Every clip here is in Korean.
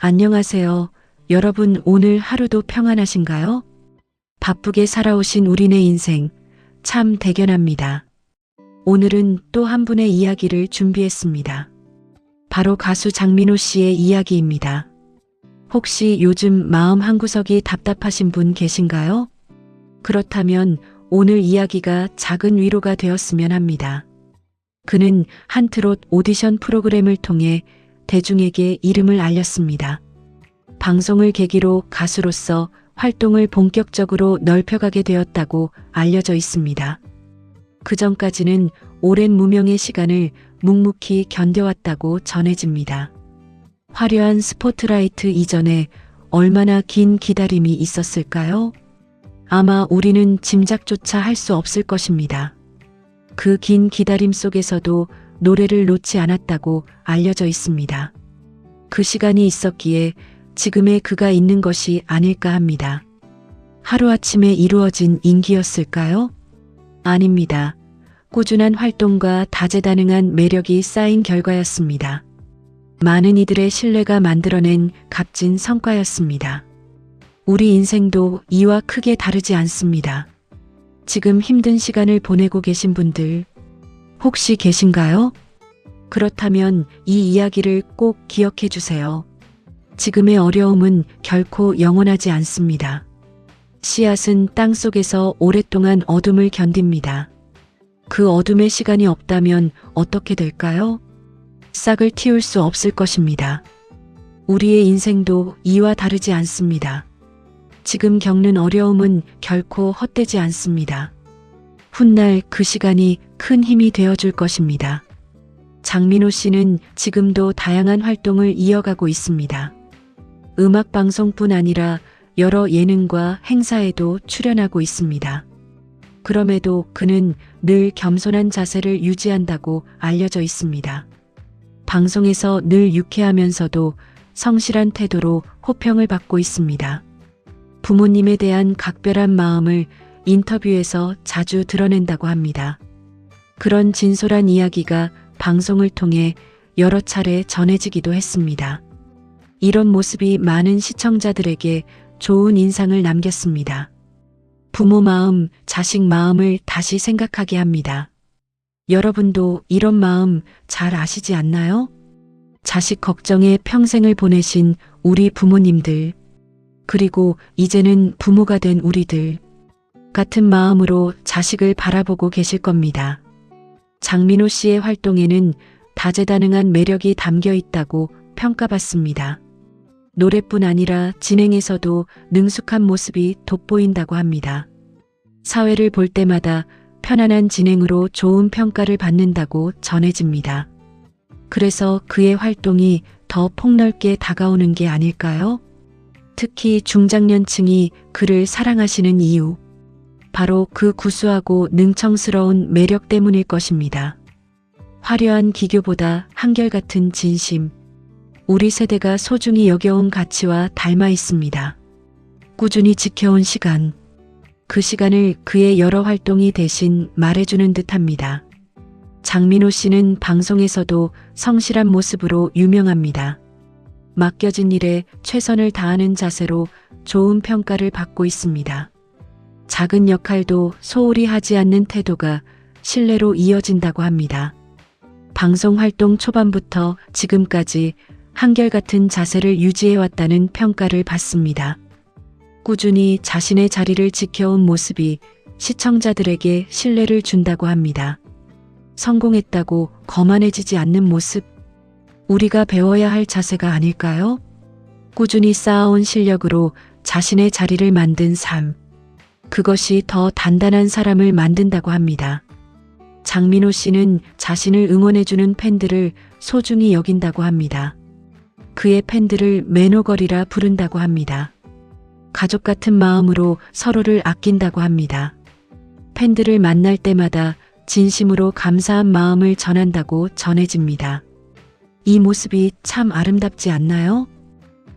안녕하세요. 여러분 오늘 하루도 평안하신가요? 바쁘게 살아오신 우리네 인생 참 대견합니다. 오늘은 또 한 분의 이야기를 준비했습니다. 바로 가수 장민호 씨의 이야기입니다. 혹시 요즘 마음 한구석이 답답하신 분 계신가요? 그렇다면 오늘 이야기가 작은 위로가 되었으면 합니다. 그는 한 트롯 오디션 프로그램을 통해 대중에게 이름을 알렸습니다. 방송을 계기로 가수로서 활동을 본격적으로 넓혀가게 되었다고 알려져 있습니다. 그 전까지는 오랜 무명의 시간을 묵묵히 견뎌왔다고 전해집니다. 화려한 스포트라이트 이전에 얼마나 긴 기다림이 있었을까요? 아마 우리는 짐작조차 할 수 없을 것입니다. 그 긴 기다림 속에서도 노래를 놓지 않았다고 알려져 있습니다. 그 시간이 있었기에 지금의 그가 있는 것이 아닐까 합니다. 하루아침에 이루어진 인기였을까요? 아닙니다. 꾸준한 활동과 다재다능한 매력이 쌓인 결과였습니다. 많은 이들의 신뢰가 만들어낸 값진 성과였습니다. 우리 인생도 이와 크게 다르지 않습니다. 지금 힘든 시간을 보내고 계신 분들 혹시 계신가요? 그렇다면 이 이야기를 꼭 기억해 주세요. 지금의 어려움은 결코 영원하지 않습니다. 씨앗은 땅 속에서 오랫동안 어둠을 견딥니다. 그 어둠의 시간이 없다면 어떻게 될까요? 싹을 틔울 수 없을 것입니다. 우리의 인생도 이와 다르지 않습니다. 지금 겪는 어려움은 결코 헛되지 않습니다. 훗날 그 시간이 큰 힘이 되어줄 것입니다. 장민호 씨는 지금도 다양한 활동을 이어가고 있습니다. 음악방송뿐 아니라 여러 예능과 행사에도 출연하고 있습니다. 그럼에도 그는 늘 겸손한 자세를 유지한다고 알려져 있습니다. 방송에서 늘 유쾌하면서도 성실한 태도로 호평을 받고 있습니다. 부모님에 대한 각별한 마음을 인터뷰에서 자주 드러낸다고 합니다. 그런 진솔한 이야기가 방송을 통해 여러 차례 전해지기도 했습니다. 이런 모습이 많은 시청자들에게 좋은 인상을 남겼습니다. 부모 마음, 자식 마음을 다시 생각하게 합니다. 여러분도 이런 마음 잘 아시지 않나요? 자식 걱정에 평생을 보내신 우리 부모님들, 그리고 이제는 부모가 된 우리들, 같은 마음으로 자식을 바라보고 계실 겁니다. 장민호 씨의 활동에는 다재다능한 매력이 담겨 있다고 평가받습니다. 노래뿐 아니라 진행에서도 능숙한 모습이 돋보인다고 합니다. 사회를 볼 때마다 편안한 진행으로 좋은 평가를 받는다고 전해집니다. 그래서 그의 활동이 더 폭넓게 다가오는 게 아닐까요? 특히 중장년층이 그를 사랑하시는 이유, 바로 그 구수하고 능청스러운 매력 때문일 것입니다. 화려한 기교보다 한결같은 진심, 우리 세대가 소중히 여겨온 가치와 닮아 있습니다. 꾸준히 지켜온 시간, 그 시간을 그의 여러 활동이 대신 말해주는 듯합니다. 장민호 씨는 방송에서도 성실한 모습으로 유명합니다. 맡겨진 일에 최선을 다하는 자세로 좋은 평가를 받고 있습니다. 작은 역할도 소홀히 하지 않는 태도가 신뢰로 이어진다고 합니다. 방송 활동 초반부터 지금까지 한결같은 자세를 유지해왔다는 평가를 받습니다. 꾸준히 자신의 자리를 지켜온 모습이 시청자들에게 신뢰를 준다고 합니다. 성공했다고 거만해지지 않는 모습, 우리가 배워야 할 자세가 아닐까요? 꾸준히 쌓아온 실력으로 자신의 자리를 만든 삶, 그것이 더 단단한 사람을 만든다고 합니다. 장민호 씨는 자신을 응원해주는 팬들을 소중히 여긴다고 합니다. 그의 팬들을 매너걸이라 부른다고 합니다. 가족 같은 마음으로 서로를 아낀다고 합니다. 팬들을 만날 때마다 진심으로 감사한 마음을 전한다고 전해집니다. 이 모습이 참 아름답지 않나요?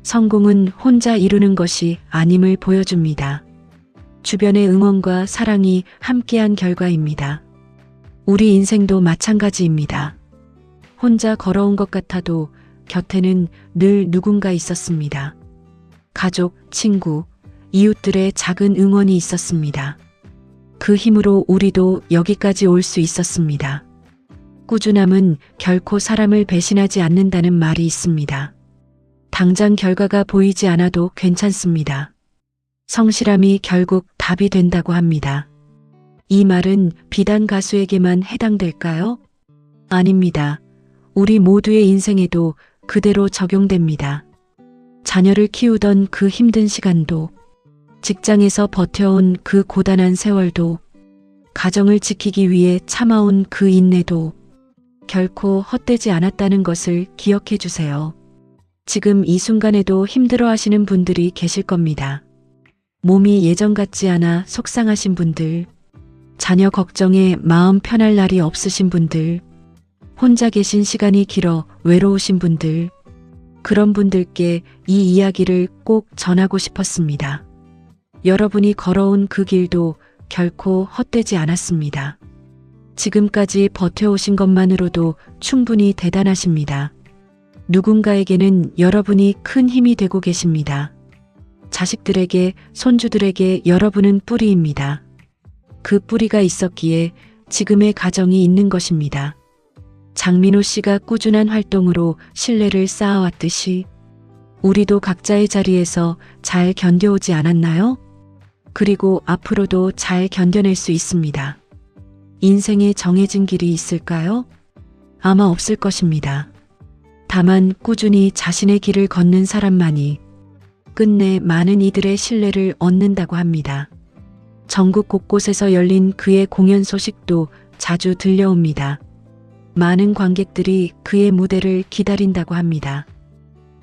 성공은 혼자 이루는 것이 아님을 보여줍니다. 주변의 응원과 사랑이 함께한 결과입니다. 우리 인생도 마찬가지입니다. 혼자 걸어온 것 같아도 곁에는 늘 누군가 있었습니다. 가족, 친구, 이웃들의 작은 응원이 있었습니다. 그 힘으로 우리도 여기까지 올 수 있었습니다. 꾸준함은 결코 사람을 배신하지 않는다는 말이 있습니다. 당장 결과가 보이지 않아도 괜찮습니다. 성실함이 결국 답이 된다고 합니다. 이 말은 비단 가수에게만 해당될까요? 아닙니다. 우리 모두의 인생에도 그대로 적용됩니다. 자녀를 키우던 그 힘든 시간도, 직장에서 버텨온 그 고단한 세월도, 가정을 지키기 위해 참아온 그 인내도 결코 헛되지 않았다는 것을 기억해 주세요. 지금 이 순간에도 힘들어 하시는 분들이 계실 겁니다. 몸이 예전 같지 않아 속상하신 분들, 자녀 걱정에 마음 편할 날이 없으신 분들, 혼자 계신 시간이 길어 외로우신 분들, 그런 분들께 이 이야기를 꼭 전하고 싶었습니다. 여러분이 걸어온 그 길도 결코 헛되지 않았습니다. 지금까지 버텨오신 것만으로도 충분히 대단하십니다. 누군가에게는 여러분이 큰 힘이 되고 계십니다. 자식들에게, 손주들에게 여러분은 뿌리입니다. 그 뿌리가 있었기에 지금의 가정이 있는 것입니다. 장민호 씨가 꾸준한 활동으로 신뢰를 쌓아왔듯이 우리도 각자의 자리에서 잘 견뎌오지 않았나요? 그리고 앞으로도 잘 견뎌낼 수 있습니다. 인생에 정해진 길이 있을까요? 아마 없을 것입니다. 다만 꾸준히 자신의 길을 걷는 사람만이 끝내 많은 이들의 신뢰를 얻는다고 합니다. 전국 곳곳에서 열린 그의 공연 소식도 자주 들려옵니다. 많은 관객들이 그의 무대를 기다린다고 합니다.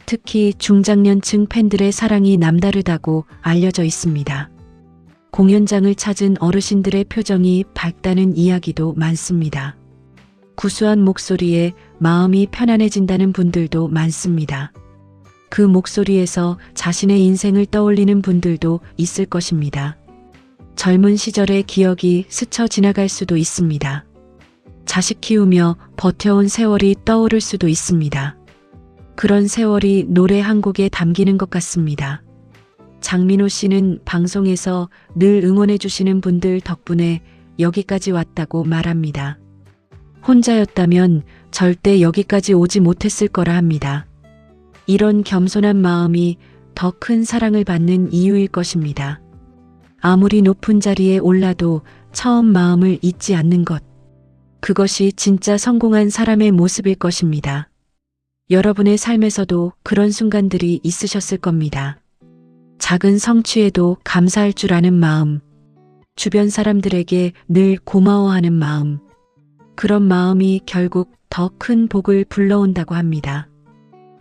특히 중장년층 팬들의 사랑이 남다르다고 알려져 있습니다. 공연장을 찾은 어르신들의 표정이 밝다는 이야기도 많습니다. 구수한 목소리에 마음이 편안해진다는 분들도 많습니다. 그 목소리에서 자신의 인생을 떠올리는 분들도 있을 것입니다. 젊은 시절의 기억이 스쳐 지나갈 수도 있습니다. 자식 키우며 버텨온 세월이 떠오를 수도 있습니다. 그런 세월이 노래 한 곡에 담기는 것 같습니다. 장민호 씨는 방송에서 늘 응원해 주시는 분들 덕분에 여기까지 왔다고 말합니다. 혼자였다면 절대 여기까지 오지 못했을 거라 합니다. 이런 겸손한 마음이 더 큰 사랑을 받는 이유일 것입니다. 아무리 높은 자리에 올라도 처음 마음을 잊지 않는 것. 그것이 진짜 성공한 사람의 모습일 것입니다. 여러분의 삶에서도 그런 순간들이 있으셨을 겁니다. 작은 성취에도 감사할 줄 아는 마음, 주변 사람들에게 늘 고마워하는 마음, 그런 마음이 결국 더 큰 복을 불러온다고 합니다.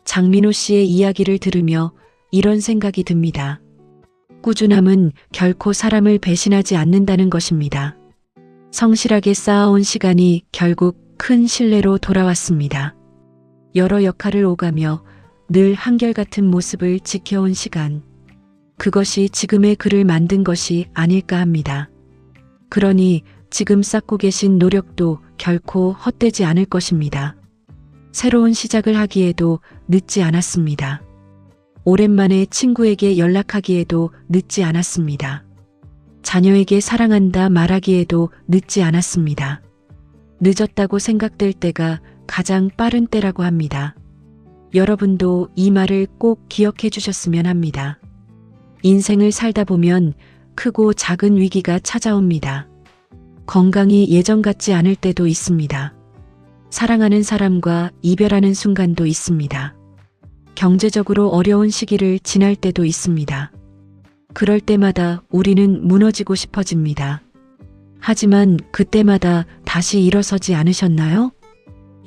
장민호 씨의 이야기를 들으며 이런 생각이 듭니다. 꾸준함은 결코 사람을 배신하지 않는다는 것입니다. 성실하게 쌓아온 시간이 결국 큰 신뢰로 돌아왔습니다. 여러 역할을 오가며 늘 한결같은 모습을 지켜온 시간. 그것이 지금의 그를 만든 것이 아닐까 합니다. 그러니 지금 쌓고 계신 노력도 결코 헛되지 않을 것입니다. 새로운 시작을 하기에도 늦지 않았습니다. 오랜만에 친구에게 연락하기에도 늦지 않았습니다. 자녀에게 사랑한다 말하기에도 늦지 않았습니다. 늦었다고 생각될 때가 가장 빠른 때라고 합니다. 여러분도 이 말을 꼭 기억해 주셨으면 합니다. 인생을 살다 보면 크고 작은 위기가 찾아옵니다. 건강이 예전 같지 않을 때도 있습니다. 사랑하는 사람과 이별하는 순간도 있습니다. 경제적으로 어려운 시기를 지날 때도 있습니다. 그럴 때마다 우리는 무너지고 싶어집니다. 하지만 그때마다 다시 일어서지 않으셨나요?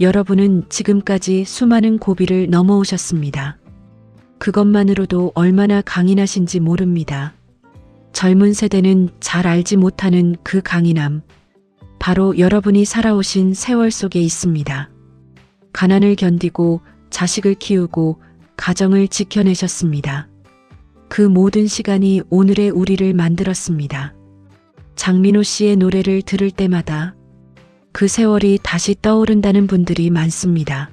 여러분은 지금까지 수많은 고비를 넘어오셨습니다. 그것만으로도 얼마나 강인하신지 모릅니다. 젊은 세대는 잘 알지 못하는 그 강인함, 바로 여러분이 살아오신 세월 속에 있습니다. 가난을 견디고 자식을 키우고 가정을 지켜내셨습니다. 그 모든 시간이 오늘의 우리를 만들었습니다. 장민호 씨의 노래를 들을 때마다 그 세월이 다시 떠오른다는 분들이 많습니다.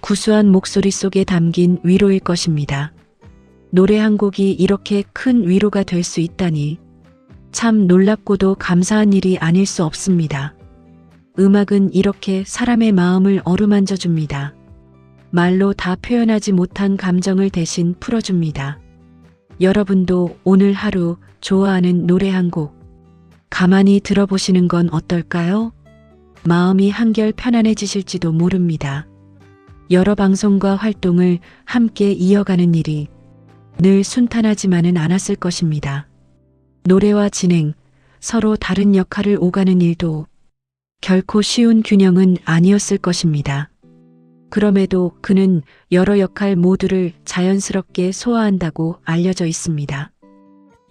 구수한 목소리 속에 담긴 위로일 것입니다. 노래 한 곡이 이렇게 큰 위로가 될 수 있다니 참 놀랍고도 감사한 일이 아닐 수 없습니다. 음악은 이렇게 사람의 마음을 어루만져 줍니다. 말로 다 표현하지 못한 감정을 대신 풀어줍니다. 여러분도 오늘 하루 좋아하는 노래 한 곡 가만히 들어보시는 건 어떨까요? 마음이 한결 편안해지실지도 모릅니다. 여러 방송과 활동을 함께 이어가는 일이 늘 순탄하지만은 않았을 것입니다. 노래와 진행, 서로 다른 역할을 오가는 일도 결코 쉬운 균형은 아니었을 것입니다. 그럼에도 그는 여러 역할 모두를 자연스럽게 소화한다고 알려져 있습니다.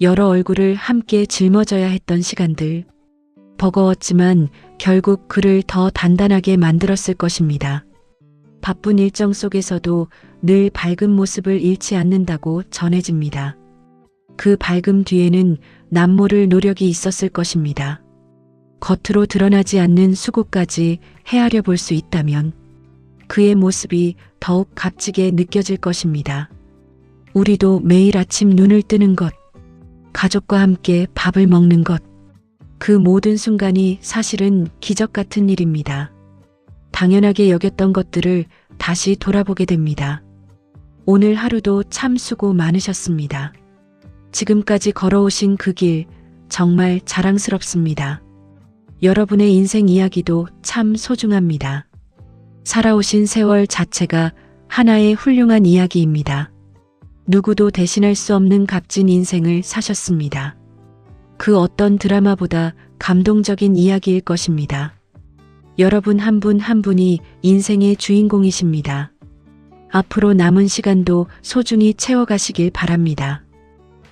여러 얼굴을 함께 짊어져야 했던 시간들, 버거웠지만 결국 그를 더 단단하게 만들었을 것입니다. 바쁜 일정 속에서도 늘 밝은 모습을 잃지 않는다고 전해집니다. 그 밝음 뒤에는 남모를 노력이 있었을 것입니다. 겉으로 드러나지 않는 수고까지 헤아려 볼 수 있다면 그의 모습이 더욱 값지게 느껴질 것입니다. 우리도 매일 아침 눈을 뜨는 것, 가족과 함께 밥을 먹는 것, 그 모든 순간이 사실은 기적 같은 일입니다. 당연하게 여겼던 것들을 다시 돌아보게 됩니다. 오늘 하루도 참 수고 많으셨습니다. 지금까지 걸어오신 그 길 정말 자랑스럽습니다. 여러분의 인생 이야기도 참 소중합니다. 살아오신 세월 자체가 하나의 훌륭한 이야기입니다. 누구도 대신할 수 없는 값진 인생을 사셨습니다. 그 어떤 드라마보다 감동적인 이야기일 것입니다. 여러분 한 분 한 분이 인생의 주인공이십니다. 앞으로 남은 시간도 소중히 채워가시길 바랍니다.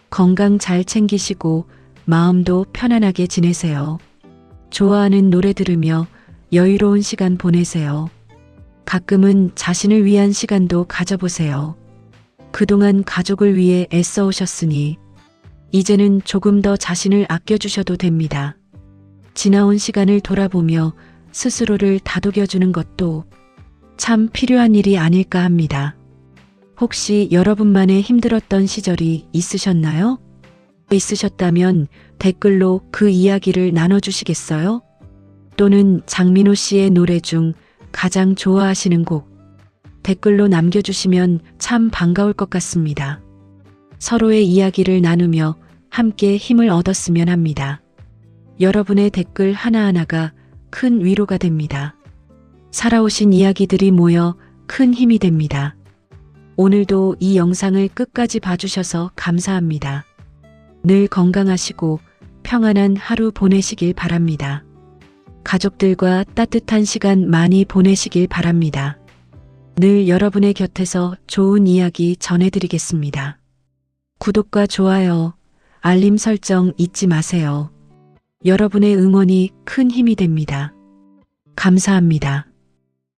건강 잘 챙기시고 마음도 편안하게 지내세요. 좋아하는 노래 들으며 여유로운 시간 보내세요. 가끔은 자신을 위한 시간도 가져보세요. 그동안 가족을 위해 애써 오셨으니 이제는 조금 더 자신을 아껴주셔도 됩니다. 지나온 시간을 돌아보며 스스로를 다독여주는 것도 참 필요한 일이 아닐까 합니다. 혹시 여러분만의 힘들었던 시절이 있으셨나요? 있으셨다면 댓글로 그 이야기를 나눠주시겠어요? 또는 장민호 씨의 노래 중 가장 좋아하시는 곡 댓글로 남겨주시면 참 반가울 것 같습니다. 서로의 이야기를 나누며 함께 힘을 얻었으면 합니다. 여러분의 댓글 하나하나가 큰 위로가 됩니다. 살아오신 이야기들이 모여 큰 힘이 됩니다. 오늘도 이 영상을 끝까지 봐주셔서 감사합니다. 늘 건강하시고 평안한 하루 보내시길 바랍니다. 가족들과 따뜻한 시간 많이 보내시길 바랍니다. 늘 여러분의 곁에서 좋은 이야기 전해드리겠습니다. 구독과 좋아요, 알림 설정 잊지 마세요. 여러분의 응원이 큰 힘이 됩니다. 감사합니다.